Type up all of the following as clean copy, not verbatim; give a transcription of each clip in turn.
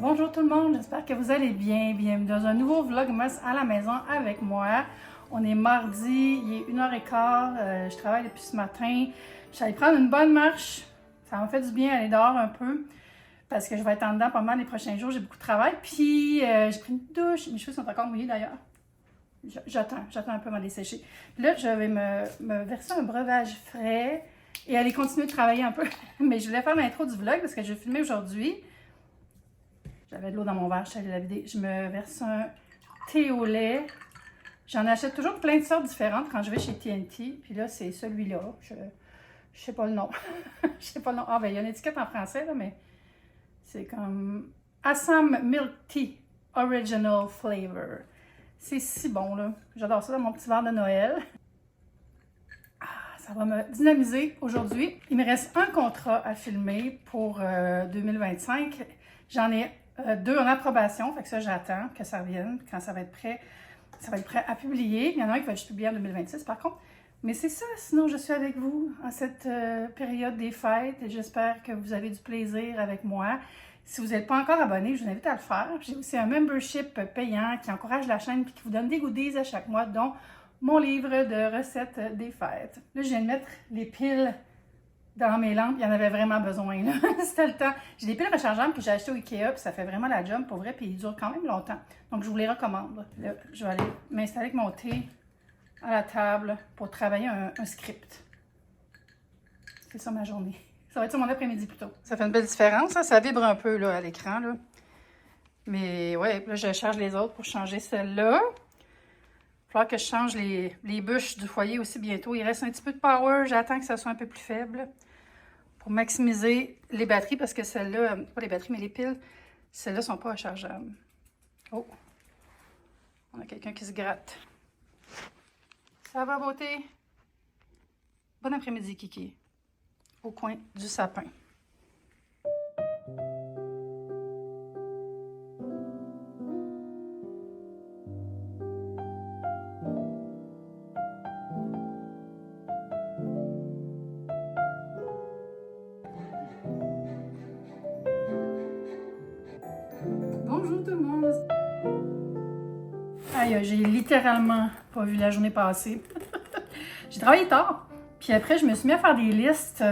Bonjour tout le monde, j'espère que vous allez bien. Bienvenue dans un nouveau vlogmas à la maison avec moi. On est mardi, il est 1h15, je travaille depuis ce matin. Je suis allée prendre une bonne marche, ça m'a fait du bien aller dehors un peu parce que je vais être en dedans pas mal les prochains jours, j'ai beaucoup de travail. Puis j'ai pris une douche, mes cheveux sont encore mouillés d'ailleurs. J'attends un peu à les sécher. Puis là, je vais me verser un breuvage frais et aller continuer de travailler un peu. Mais je voulais faire l'intro du vlog parce que je vais filmer aujourd'hui. J'avais de l'eau dans mon verre, je suis allée la vider. Je me verse un thé au lait. J'en achète toujours plein de sortes différentes quand je vais chez TNT. Puis là, c'est celui-là. Je sais pas le nom. Je sais pas le nom. Ah, ben il y a une étiquette en français, là, mais c'est comme Assam Milk Tea Original Flavor. C'est si bon, là. J'adore ça dans mon petit verre de Noël. Ah, ça va me dynamiser aujourd'hui. Il me reste un contrat à filmer pour 2025. J'en ai deux en approbation, fait que ça, j'attends que ça revienne. Quand ça va être prêt à publier. Il y en a un qui va être publié en 2026, par contre. Mais c'est ça, sinon je suis avec vous en cette période des fêtes et j'espère que vous avez du plaisir avec moi. Si vous n'êtes pas encore abonné, je vous invite à le faire. J'ai aussi un membership payant qui encourage la chaîne et qui vous donne des goodies à chaque mois, dont mon livre de recettes des fêtes. Là, je viens de mettre les piles dans mes lampes, il y en avait vraiment besoin, là. C'était le temps. J'ai des piles rechargeables que j'ai achetées au Ikea, puis ça fait vraiment la job pour vrai, puis ils durent quand même longtemps. Donc, je vous les recommande. Là, je vais aller m'installer avec mon thé à la table pour travailler un script. C'est ça ma journée. Ça va être ça mon après-midi plutôt. Ça fait une belle différence, hein? Ça vibre un peu là, à l'écran, là. Mais ouais, là, je charge les autres pour changer celle-là. Il va falloir que je change les bûches du foyer aussi bientôt. Il reste un petit peu de power, j'attends que ça soit un peu plus faible pour maximiser les batteries parce que celles-là, pas les batteries mais les piles, celles-là sont pas rechargeables. Oh, on a quelqu'un qui se gratte. Ça va, beauté? Bon après-midi, Kiki. Au coin du sapin. Bonjour tout le monde! Aïe, j'ai littéralement pas vu la journée passer. J'ai travaillé tard, puis après je me suis mis à faire des listes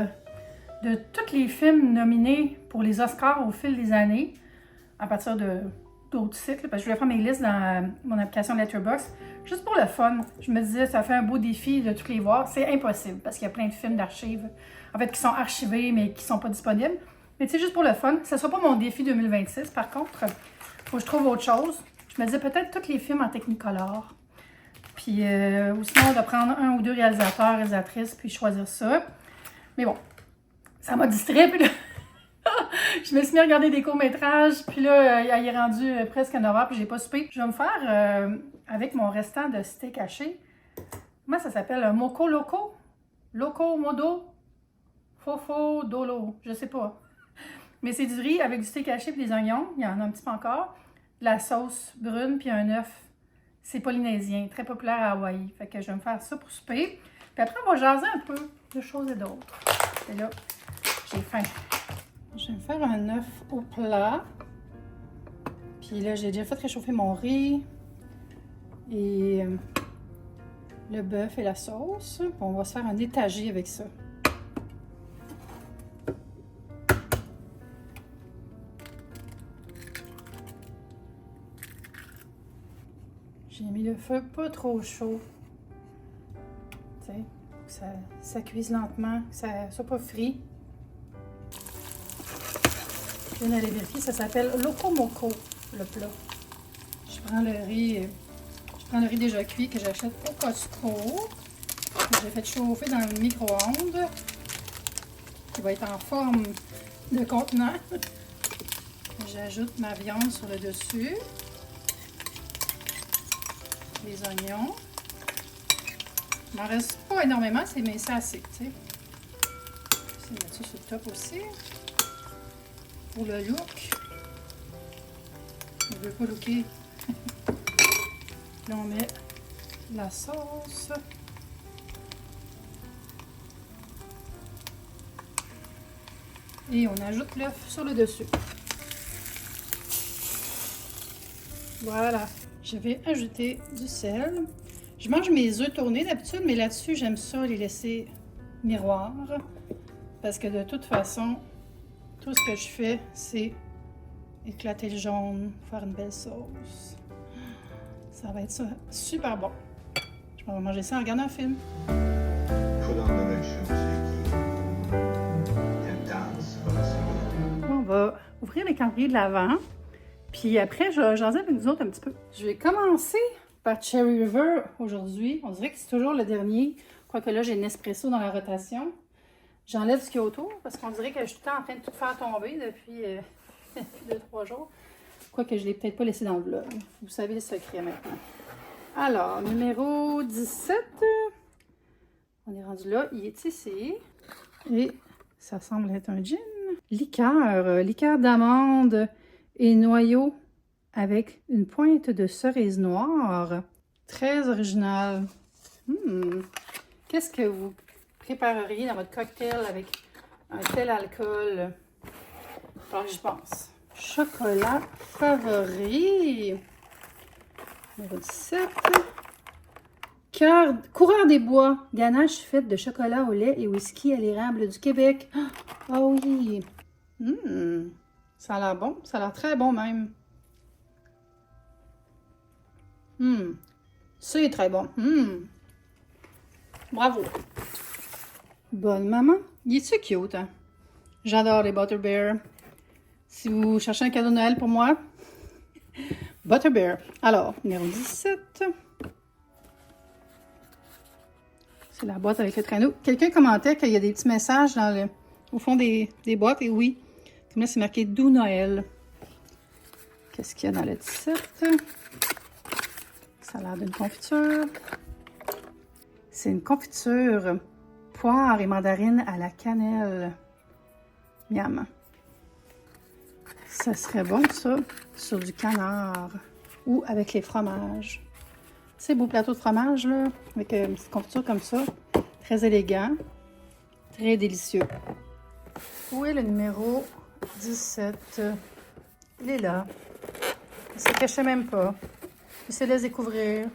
de tous les films nominés pour les Oscars au fil des années, à partir d'autres sites, là, parce que je voulais faire mes listes dans mon application Letterboxd, juste pour le fun. Je me disais, ça fait un beau défi de tous les voir. C'est impossible, parce qu'il y a plein de films d'archives, en fait, qui sont archivés, mais qui sont pas disponibles. Mais tu sais, juste pour le fun, ça sera pas mon défi 2026, par contre, faut que je trouve autre chose. Je me disais peut-être tous les films en Technicolor. Puis, ou sinon, de prendre un ou deux réalisateurs, réalisatrices, puis choisir ça. Mais bon, ça m'a distrait, puis là, je me suis mis à regarder des courts-métrages, puis là, il est rendu presque 9h, puis j'ai pas soupé. Je vais me faire, avec mon restant de steak haché, comment ça s'appelle? Un moco loco? Loco, modo? Fofo, dolo, je sais pas. Mais c'est du riz avec du steak haché puis des oignons, il y en a un petit peu encore, de la sauce brune puis un œuf. C'est polynésien, très populaire à Hawaï. Fait que je vais me faire ça pour souper. Puis après, on va jaser un peu de choses et d'autres. Et là, j'ai faim. Je vais me faire un œuf au plat. Puis là, j'ai déjà fait réchauffer mon riz. Et le bœuf et la sauce. Puis on va se faire un étagé avec ça. J'ai mis le feu pas trop chaud. Tu sais, ça cuise lentement, que ça soit pas frit. Je viens d'aller vérifier, ça s'appelle Loco Moco, le plat. Je prends le riz déjà cuit que j'achète au Costco. Que j'ai fait chauffer dans le micro-ondes. Qui va être en forme de contenant. J'ajoute ma viande sur le dessus. Les oignons. Il m'en reste pas énormément, mais c'est assez, tu sais. Je vais mettre ça sur le top aussi. Pour le look. Je ne veux pas looker. Là, on met la sauce. Et on ajoute l'œuf sur le dessus. Voilà, je vais ajouter du sel. Je mange mes œufs tournés d'habitude, mais là-dessus, j'aime ça les laisser miroir. Parce que de toute façon, tout ce que je fais, c'est éclater le jaune, faire une belle sauce. Ça va être ça, super bon. Je vais manger ça en regardant un film. On va ouvrir les calendriers de l'Avent. Puis après, je vais jaser avec vous autres un petit peu. Je vais commencer par Cherry River aujourd'hui. On dirait que c'est toujours le dernier. Quoique là, j'ai Nespresso dans la rotation. J'enlève ce qu'il y a autour parce qu'on dirait que je suis tout le temps en train de tout faire tomber depuis 2-3 jours. Quoique je ne l'ai peut-être pas laissé dans le vlog. Vous savez le secret maintenant. Alors, numéro 17. On est rendu là. Il est ici. Et ça semble être un gin. Liqueur d'amande et noyau avec une pointe de cerise noire. Très original. Qu'est-ce que vous prépareriez dans votre cocktail avec un tel alcool? Alors, j'y pense. Chocolat favori. Numéro 17. Coureur des bois. Ganache faite de chocolat au lait et whisky à l'érable du Québec. Ah oui. Ça a l'air bon. Ça a l'air très bon même. C'est très bon. Bravo. Bonne maman. Il est-tu cute, hein? J'adore les Butterbeer. Si vous cherchez un cadeau de Noël pour moi, Butterbeer. Alors, numéro 17. C'est la boîte avec le traîneau. Quelqu'un commentait qu'il y a des petits messages au fond des boîtes. Et oui, comme là, c'est marqué « Doux Noël ». Qu'est-ce qu'il y a dans le 17? Ça a l'air d'une confiture. C'est une confiture poire et mandarine à la cannelle. Miam. Ça serait bon, ça, sur du canard ou avec les fromages. C'est beau plateau de fromage, là, avec une petite confiture comme ça. Très élégant, très délicieux. Où est le numéro 17? Il est là. Il ne se cachait même pas. Il se laisse découvrir.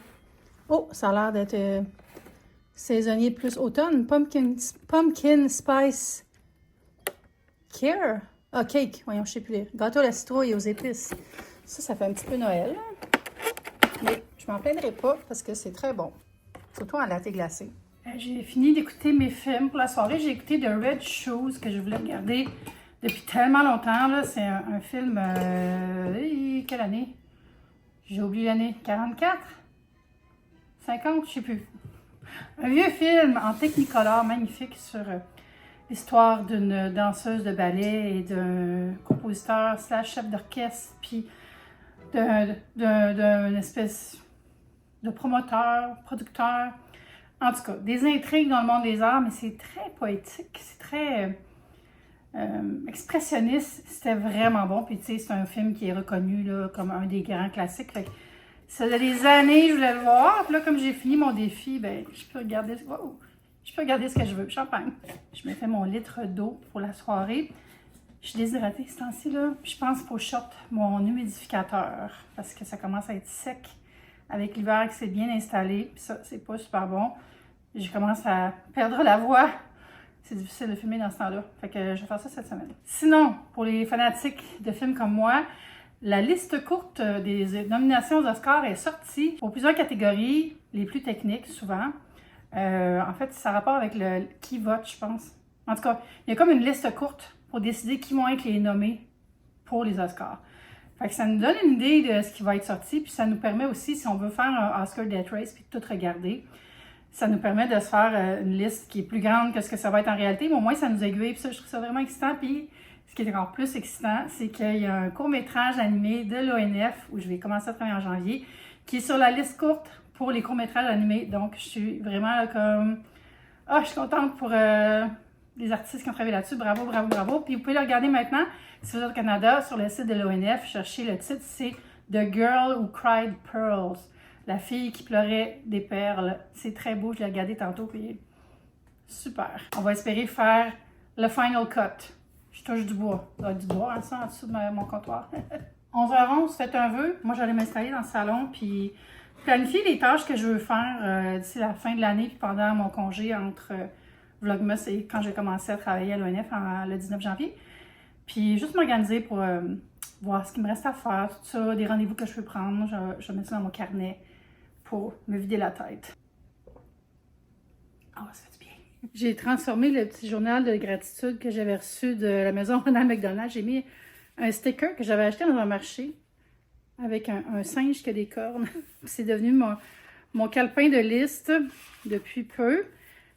Oh, ça a l'air d'être saisonnier plus automne. Pumpkin Spice Care. Ah, cake. Voyons, je ne sais plus lire. Gâteau à la citrouille et aux épices. Ça fait un petit peu Noël. Mais je m'en plaindrai pas parce que c'est très bon. Surtout en latte glacé. J'ai fini d'écouter mes films pour la soirée. J'ai écouté The Red Shoes que je voulais regarder depuis tellement longtemps. C'est un film... quelle année? J'ai oublié l'année. 44? 50? Je sais plus. Un vieux film en Technicolor magnifique sur l'histoire d'une danseuse de ballet et d'un compositeur / chef d'orchestre, puis d'une espèce de promoteur, producteur. En tout cas, des intrigues dans le monde des arts, mais c'est très poétique, c'est très expressionniste. C'était vraiment bon. Puis tu sais, c'est un film qui est reconnu là, comme un des grands classiques. Fait que ça faisait des années que je voulais le voir. Puis là, comme j'ai fini mon défi, ben je peux regarder ce que je veux. Champagne. Je me fais mon litre d'eau pour la soirée. Je suis déshydratée ce temps-ci, là. Puis je pense qu'il faut que je sorte mon humidificateur parce que ça commence à être sec avec l'hiver qui s'est bien installé. Puis ça, c'est pas super bon. Je commence à perdre la voix. C'est difficile de filmer dans ce temps-là. Fait que je vais faire ça cette semaine. Sinon, pour les fanatiques de films comme moi, la liste courte des nominations aux Oscars est sortie pour plusieurs catégories, les plus techniques souvent. En fait, ça a rapport avec qui vote, je pense. En tout cas, il y a comme une liste courte pour décider qui vont être les nommés pour les Oscars. Fait que ça nous donne une idée de ce qui va être sorti, puis ça nous permet aussi, si on veut faire un Oscar Death Race puis tout regarder, ça nous permet de se faire une liste qui est plus grande que ce que ça va être en réalité, mais au moins ça nous aiguille, puis ça, je trouve ça vraiment excitant. Puis ce qui est encore plus excitant, c'est qu'il y a un court-métrage animé de l'ONF, où je vais commencer à travailler en janvier, qui est sur la liste courte pour les courts-métrages animés. Donc, je suis vraiment là, comme... Ah, je suis contente pour les artistes qui ont travaillé là-dessus. Bravo, bravo, bravo. Puis vous pouvez le regarder maintenant, si vous êtes au Canada, sur le site de l'ONF. Cherchez le titre, c'est The Girl Who Cried Pearls. La fille qui pleurait des perles. C'est très beau, je l'ai regardé tantôt, puis super. On va espérer faire le final cut. Je touche du bois. Il y a du bois, hein, ça, en dessous de mon comptoir. 11h11, faites un vœu. Moi, j'allais m'installer dans le salon, puis planifier les tâches que je veux faire d'ici la fin de l'année, puis pendant mon congé entre Vlogmas et quand j'ai commencé à travailler à l'ONF le 19 janvier. Puis juste m'organiser pour voir ce qu'il me reste à faire, tout ça, des rendez-vous que je peux prendre. Je vais mettre ça dans mon carnet pour me vider la tête. Ah, ça fait du bien. J'ai transformé le petit journal de gratitude que j'avais reçu de la maison Ronald McDonald. J'ai mis un sticker que j'avais acheté dans un marché avec un singe qui a des cornes. C'est devenu mon calepin de liste depuis peu.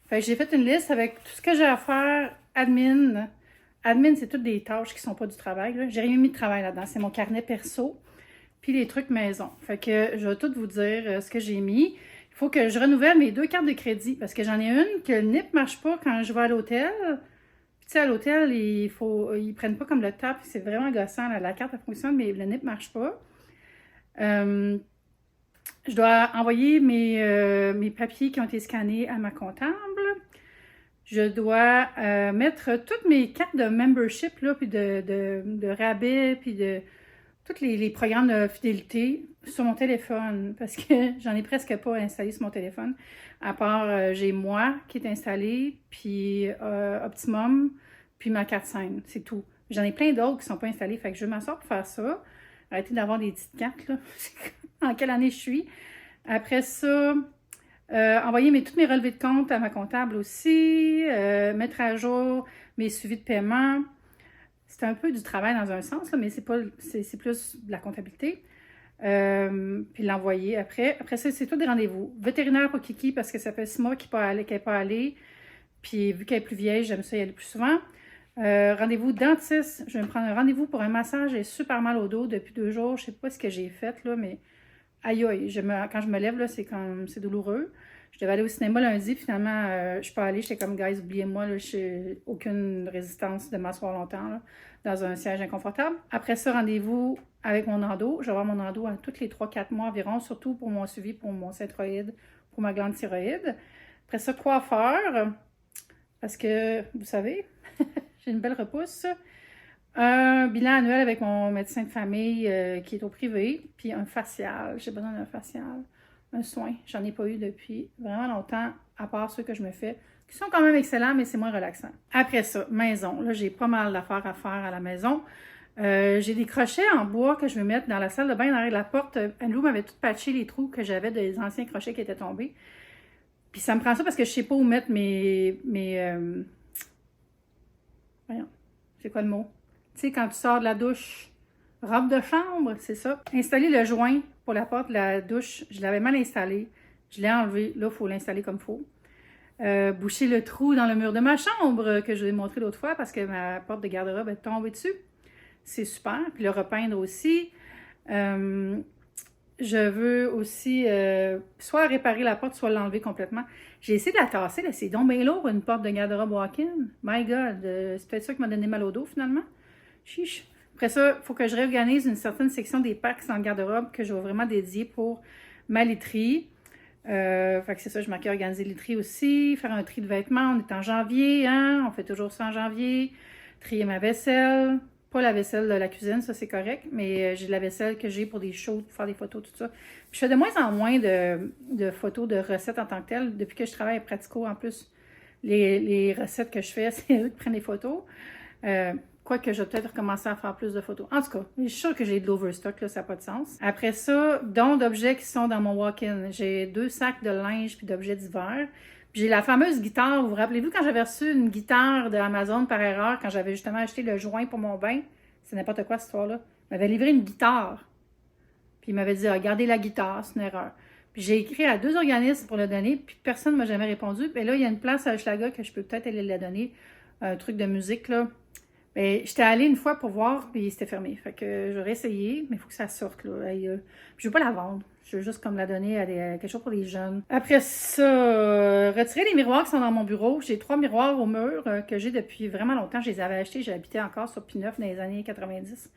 Fait que j'ai fait une liste avec tout ce que j'ai à faire, admin. Admin, c'est toutes des tâches qui ne sont pas du travail. J'ai rien mis de travail là-dedans. C'est mon carnet perso. Puis les trucs maison. Fait que je vais tout vous dire ce que j'ai mis. Il faut que je renouvelle mes 2 cartes de crédit parce que j'en ai une que le NIP ne marche pas quand je vais à l'hôtel. Puis tu sais, à l'hôtel, ils prennent pas comme le top. C'est vraiment gossant. Là. La carte, elle fonctionne, mais le NIP ne marche pas. Je dois envoyer mes papiers qui ont été scannés à ma comptable. Je dois mettre toutes mes cartes de membership, là, puis de rabais, puis de tous les programmes de fidélité sur mon téléphone, parce que j'en ai presque pas installé sur mon téléphone. À part, j'ai moi qui est installé, puis Optimum, puis ma carte scène, c'est tout. J'en ai plein d'autres qui ne sont pas installés, fait que je m'en sors pour faire ça. Arrêtez d'avoir des petites cartes, là. En quelle année je suis. Après ça, envoyer tous mes relevés de compte à ma comptable aussi, mettre à jour mes suivis de paiement. C'est un peu du travail dans un sens, là, mais c'est plus de la comptabilité. Puis l'envoyer après. Après ça, c'est tout des rendez-vous. Vétérinaire pour Kiki, parce que ça fait 6 mois qu'elle n'est pas allée. Puis vu qu'elle est plus vieille, j'aime ça y aller plus souvent. Rendez-vous dentiste. Je vais me prendre un rendez-vous pour un massage. J'ai super mal au dos depuis 2 jours. Je ne sais pas ce que j'ai fait, là, mais aïe aïe. Quand je me lève, là, c'est douloureux. Je devais aller au cinéma lundi, finalement, je ne suis pas allée. J'étais comme, guys, oubliez-moi, je n'ai aucune résistance de m'asseoir longtemps là, dans un siège inconfortable. Après ça, rendez-vous avec mon endo. Je vais avoir mon endo à tous les 3-4 mois environ, surtout pour mon suivi, pour mon synthroïde, pour ma glande thyroïde. Après ça, coiffeur, parce que, vous savez, j'ai une belle repousse. Un bilan annuel avec mon médecin de famille qui est au privé, puis un facial. J'ai besoin d'un facial. Un soin. J'en ai pas eu depuis vraiment longtemps, à part ceux que je me fais, qui sont quand même excellents, mais c'est moins relaxant. Après ça, maison. Là, j'ai pas mal d'affaires à faire à la maison. J'ai des crochets en bois que je vais mettre dans la salle de bain, derrière la porte. Andrew m'avait tout patché les trous que j'avais des anciens crochets qui étaient tombés. Puis ça me prend ça parce que je sais pas où mettre voyons, c'est quoi le mot? Tu sais, quand tu sors de la douche, robe de chambre, c'est ça. Installer le joint pour la porte de la douche, je l'avais mal installé. Je l'ai enlevé. Là, il faut l'installer comme il faut. Boucher le trou dans le mur de ma chambre que je vous ai montré l'autre fois parce que ma porte de garde-robe est tombée dessus. C'est super. Puis le repeindre aussi. Je veux aussi soit réparer la porte, soit l'enlever complètement. J'ai essayé de la tasser. Là, c'est donc bien lourd, une porte de garde-robe walk-in. My God, c'est peut-être ça qui m'a donné mal au dos finalement. Chiche. Après ça, il faut que je réorganise une certaine section des packs dans le garde-robe que je vais vraiment dédier pour ma literie. Fait que c'est ça, je m'en vais organiser le tri aussi, faire un tri de vêtements. On est en janvier, hein? On fait toujours ça en janvier. Trier ma vaisselle. Pas la vaisselle de la cuisine, ça c'est correct, mais j'ai de la vaisselle que j'ai pour des shows, pour faire des photos, tout ça. Puis je fais de moins en moins de photos de recettes en tant que telles. Depuis que je travaille à Pratico, en plus, les recettes que je fais, c'est eux qui prennent les photos. Quoique je vais peut-être recommencer à faire plus de photos. En tout cas, je suis sûre que j'ai de l'overstock, là, ça n'a pas de sens. Après ça, dons d'objets qui sont dans mon walk-in. J'ai 2 sacs de linge puis d'objets d'hiver. Puis j'ai la fameuse guitare. Vous vous rappelez-vous quand j'avais reçu une guitare de Amazon par erreur, quand j'avais justement acheté le joint pour mon bain? C'est n'importe quoi cette histoire-là. Il m'avait livré une guitare. Puis il m'avait dit, regardez la guitare, c'est une erreur. Puis j'ai écrit à 2 organismes pour le donner, puis personne ne m'a jamais répondu. Puis là, il y a une place à Hochelaga que je peux peut-être aller la donner. Un truc de musique, là. Mais j'étais allée une fois pour voir, puis c'était fermé. Fait que j'aurais essayé, mais il faut que ça sorte, là. Je veux pas la vendre. Je veux juste comme la donner à quelque chose pour les jeunes. Après ça, retirer les miroirs qui sont dans mon bureau. J'ai 3 miroirs au mur que j'ai depuis vraiment longtemps. Je les avais achetés, j'habitais encore sur P9 dans les années 90.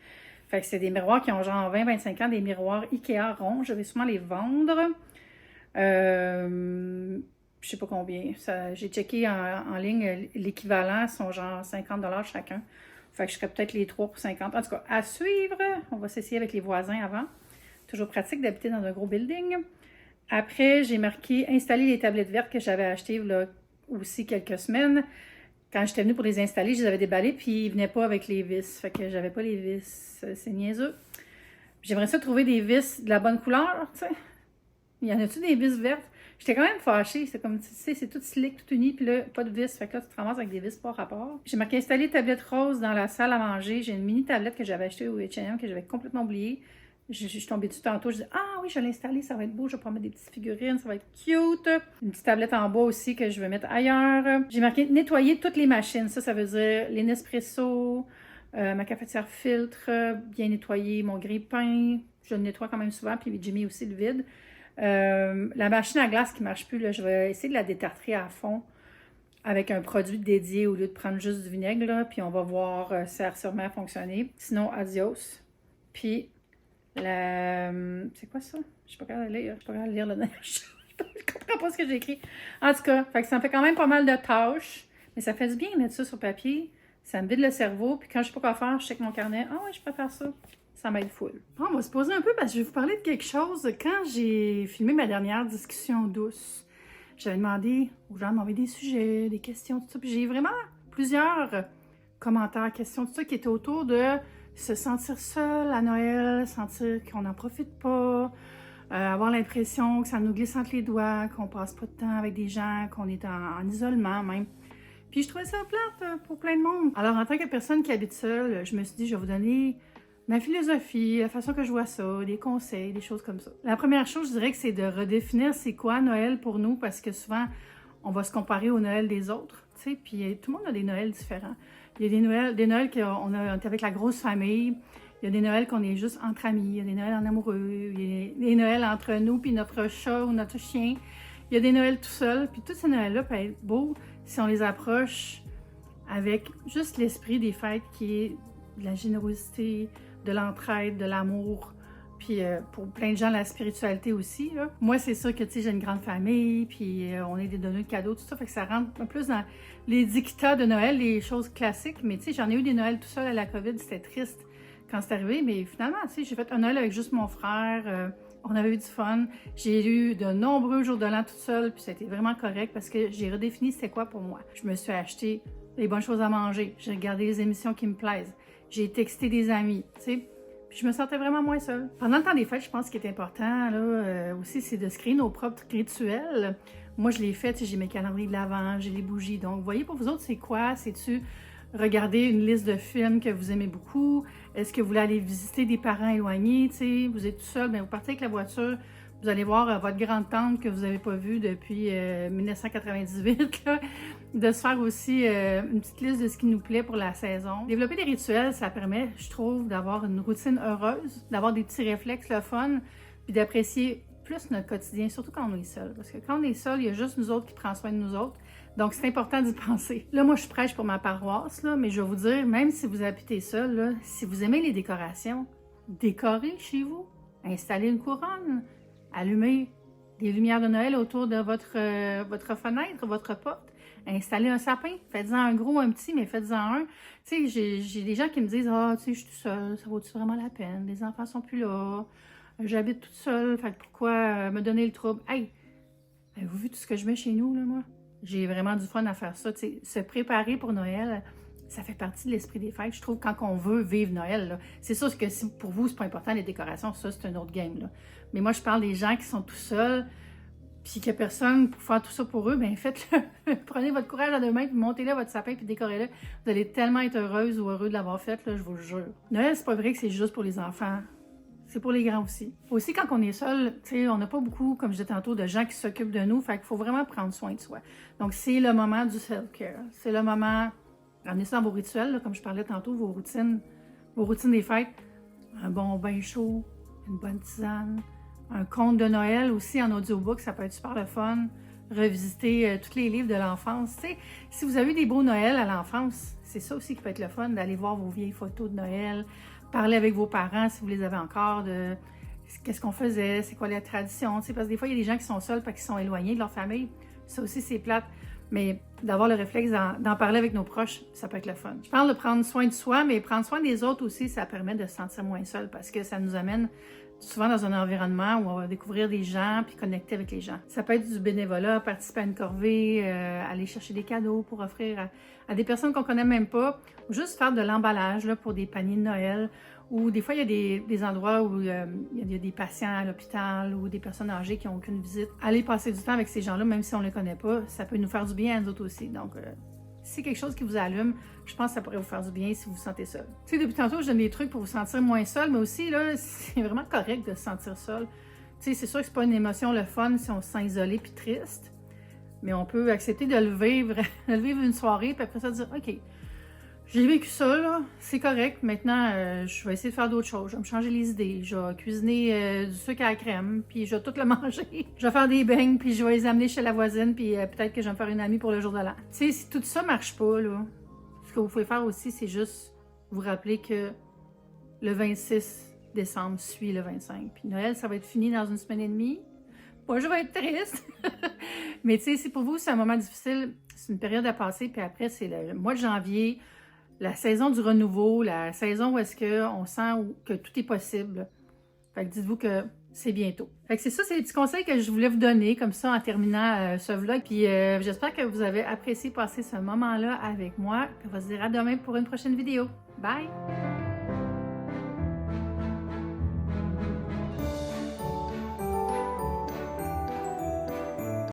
Fait que c'est des miroirs qui ont genre 20-25 ans, des miroirs Ikea ronds. Je vais sûrement les vendre. Je sais pas combien. J'ai checké en ligne, l'équivalent sont genre 50$ chacun. Fait que je serais peut-être les 3 pour 50. En tout cas, à suivre. On va s'essayer avec les voisins avant. Toujours pratique d'habiter dans un gros building. Après, j'ai marqué installer les tablettes vertes que j'avais achetées là, aussi quelques semaines. Quand j'étais venue pour les installer, je les avais déballées, puis ils venaient pas avec les vis. Fait que j'avais pas les vis. C'est niaiseux. J'aimerais ça trouver des vis de la bonne couleur, tu sais. Il y en a-tu des vis vertes? J'étais quand même fâchée. C'est comme, tu sais, c'est tout slick, tout uni, puis là, pas de vis. Fait que là, tu te ramasses avec des vis pas rapport. J'ai marqué installer tablette rose dans la salle à manger. J'ai une mini tablette que j'avais achetée au H&M que j'avais complètement oubliée. Je suis tombée dessus tantôt. Je dis, ah oui, je vais l'installer, ça va être beau. Je vais pouvoir mettre des petites figurines, ça va être cute. Une petite tablette en bois aussi que je vais mettre ailleurs. J'ai marqué nettoyer toutes les machines. Ça veut dire les Nespresso, ma cafetière filtre, bien nettoyer mon grille-pain. Je le nettoie quand même souvent, puis j'ai mis aussi le vide. La machine à glace qui ne marche plus, là, je vais essayer de la détartrer à fond avec un produit dédié au lieu de prendre juste du vinaigre, là, puis on va voir si ça va sûrement fonctionner. Sinon, adios. Puis, c'est quoi ça? Je suis pas capable de lire. Je suis pas capable de lire le neige. Je comprends pas ce que j'ai écrit. En tout cas, fait que ça me fait quand même pas mal de tâches, mais ça fait du bien de mettre ça sur papier. Ça me vide le cerveau, puis quand je sais pas quoi faire, je check mon carnet. Ah ouais, je peux faire ça. Ça m'aide full. Bon, on va se poser un peu parce que je vais vous parler de quelque chose. Quand j'ai filmé ma dernière discussion douce, j'avais demandé aux gens de m'envoyer des sujets, des questions, tout ça. Puis j'ai vraiment plusieurs commentaires, questions, tout ça qui étaient autour de se sentir seul à Noël, sentir qu'on n'en profite pas, avoir l'impression que ça nous glisse entre les doigts, qu'on passe pas de temps avec des gens, qu'on est en isolement même. Puis je trouvais ça plate pour plein de monde. Alors en tant que personne qui habite seule, je me suis dit, je vais vous donner ma philosophie, la façon que je vois ça, des conseils, des choses comme ça. La première chose, je dirais que c'est de redéfinir c'est quoi Noël pour nous, parce que souvent, on va se comparer au Noël des autres, tu sais, puis tout le monde a des Noëls différents. Il y a des Noëls qu'on est avec la grosse famille, il y a des Noëls qu'on est juste entre amis, il y a des Noëls en amoureux, il y a des Noëls entre nous puis notre chat ou notre chien, il y a des Noëls tout seul, puis tous ces Noëls-là peuvent être beaux si on les approche avec juste l'esprit des fêtes qui est de la générosité, de l'entraide, de l'amour, puis pour plein de gens, la spiritualité aussi, là. Moi, c'est sûr que, tu sais, j'ai une grande famille, puis on est des donneurs de cadeaux, tout ça, fait que ça rentre un peu plus dans les dictats de Noël, les choses classiques, mais tu sais, j'en ai eu des Noëls tout seul à la COVID, c'était triste quand c'est arrivé, mais finalement, tu sais, j'ai fait un Noël avec juste mon frère, on avait eu du fun, j'ai eu de nombreux jours de l'an toute seule, puis c'était vraiment correct parce que j'ai redéfini c'était quoi pour moi. Je me suis acheté des bonnes choses à manger, j'ai regardé les émissions qui me plaisent, j'ai texté des amis, tu sais, puis je me sentais vraiment moins seule. Pendant le temps des fêtes, je pense qu'il est important, là, aussi, c'est de se créer nos propres rituels. Moi, je l'ai fait, tu sais, j'ai mes calendriers de l'Avent, j'ai les bougies, donc, vous voyez, pour vous autres, c'est quoi? C'est-tu regarder une liste de films que vous aimez beaucoup? Est-ce que vous voulez aller visiter des parents éloignés, tu sais, vous êtes tout seul, bien, vous partez avec la voiture, vous allez voir votre grande-tante que vous n'avez pas vue depuis 1998, là, de se faire aussi une petite liste de ce qui nous plaît pour la saison. Développer des rituels, ça permet, je trouve, d'avoir une routine heureuse, d'avoir des petits réflexes, le fun, puis d'apprécier plus notre quotidien, surtout quand on est seul. Parce que quand on est seul, il y a juste nous autres qui prennent soin de nous autres. Donc, c'est important d'y penser. Là, moi, je prêche pour ma paroisse, là, mais je vais vous dire, même si vous habitez seul, là, si vous aimez les décorations, décorez chez vous, installez une couronne, allumez des lumières de Noël autour de votre fenêtre, votre porte, installez un sapin, faites-en un gros, un petit, mais faites-en un. Tu sais, j'ai des gens qui me disent « Ah, tu sais, je suis toute seule, ça vaut-tu vraiment la peine? Les enfants sont plus là, j'habite toute seule, fait que pourquoi me donner le trouble? » Hey, avez-vous vu tout ce que je mets chez nous, là, moi? J'ai vraiment du fun à faire ça. Tu sais, se préparer pour Noël, ça fait partie de l'esprit des fêtes. Je trouve quand on veut vivre Noël, là. C'est sûr que si pour vous, c'est pas important, les décorations, ça, c'est un autre game, là. Mais moi, je parle des gens qui sont tout seuls, puis qu'il n'y a personne pour faire tout ça pour eux, bien faites-le. Prenez votre courage à deux mains, puis montez-le votre sapin, puis décorez-le. Vous allez tellement être heureuse ou heureux de l'avoir fait, là, je vous le jure. Noël, c'est pas vrai que c'est juste pour les enfants. C'est pour les grands aussi. Aussi, quand on est seul, tu sais, on n'a pas beaucoup, comme je disais tantôt, de gens qui s'occupent de nous. Fait qu'il faut vraiment prendre soin de soi. Donc, c'est le moment du self-care. C'est le moment, ramenez ça dans vos rituels, là, comme je parlais tantôt, vos routines des fêtes. Un bon bain chaud, une bonne tisane, un conte de Noël aussi en audiobook, ça peut être super le fun. Revisiter tous les livres de l'enfance. Tu sais, si vous avez eu des beaux Noëls à l'enfance, c'est ça aussi qui peut être le fun, d'aller voir vos vieilles photos de Noël, parler avec vos parents si vous les avez encore, de qu'est-ce qu'on faisait, c'est quoi les traditions, tu sais, parce que des fois, il y a des gens qui sont seuls parce qu'ils sont éloignés de leur famille. Ça aussi, c'est plate. Mais d'avoir le réflexe d'en parler avec nos proches, ça peut être le fun. Je parle de prendre soin de soi, mais prendre soin des autres aussi, ça permet de se sentir moins seul parce que ça nous amène souvent dans un environnement où on va découvrir des gens puis connecter avec les gens. Ça peut être du bénévolat, participer à une corvée, aller chercher des cadeaux pour offrir à des personnes qu'on connaît même pas, ou juste faire de l'emballage là, pour des paniers de Noël, ou des fois il y a des endroits où il y a des patients à l'hôpital ou des personnes âgées qui n'ont aucune visite. Aller passer du temps avec ces gens-là, même si on ne les connaît pas, ça peut nous faire du bien à nous autres aussi. Donc, si c'est quelque chose qui vous allume, je pense que ça pourrait vous faire du bien si vous vous sentez seul. Tu sais, depuis tantôt, je donne des trucs pour vous sentir moins seul, mais aussi, là, c'est vraiment correct de se sentir seul. Tu sais, c'est sûr que c'est pas une émotion le fun si on se sent isolé puis triste, mais on peut accepter de le vivre, de vivre une soirée, puis après ça, dire, OK, j'ai vécu ça, là, c'est correct, maintenant, je vais essayer de faire d'autres choses, je vais me changer les idées, je vais cuisiner du sucre à la crème, puis je vais tout le manger, je vais faire des beignes, puis je vais les amener chez la voisine, puis peut-être que je vais me faire une amie pour le jour de l'an. Tu sais, si tout ça marche pas, là, ce que vous pouvez faire aussi, c'est juste vous rappeler que le 26 décembre suit le 25, puis Noël, ça va être fini dans une semaine et demie. Moi, je vais être triste. Mais tu sais, si pour vous, c'est un moment difficile, c'est une période à passer, puis après, c'est le mois de janvier, la saison du renouveau, la saison où est-ce qu'on sent que tout est possible. Fait que dites-vous que c'est bientôt. Fait que c'est ça, c'est les petits conseils que je voulais vous donner, comme ça, en terminant ce vlog. Puis j'espère que vous avez apprécié passer ce moment-là avec moi. Puis on va se dire à demain pour une prochaine vidéo. Bye!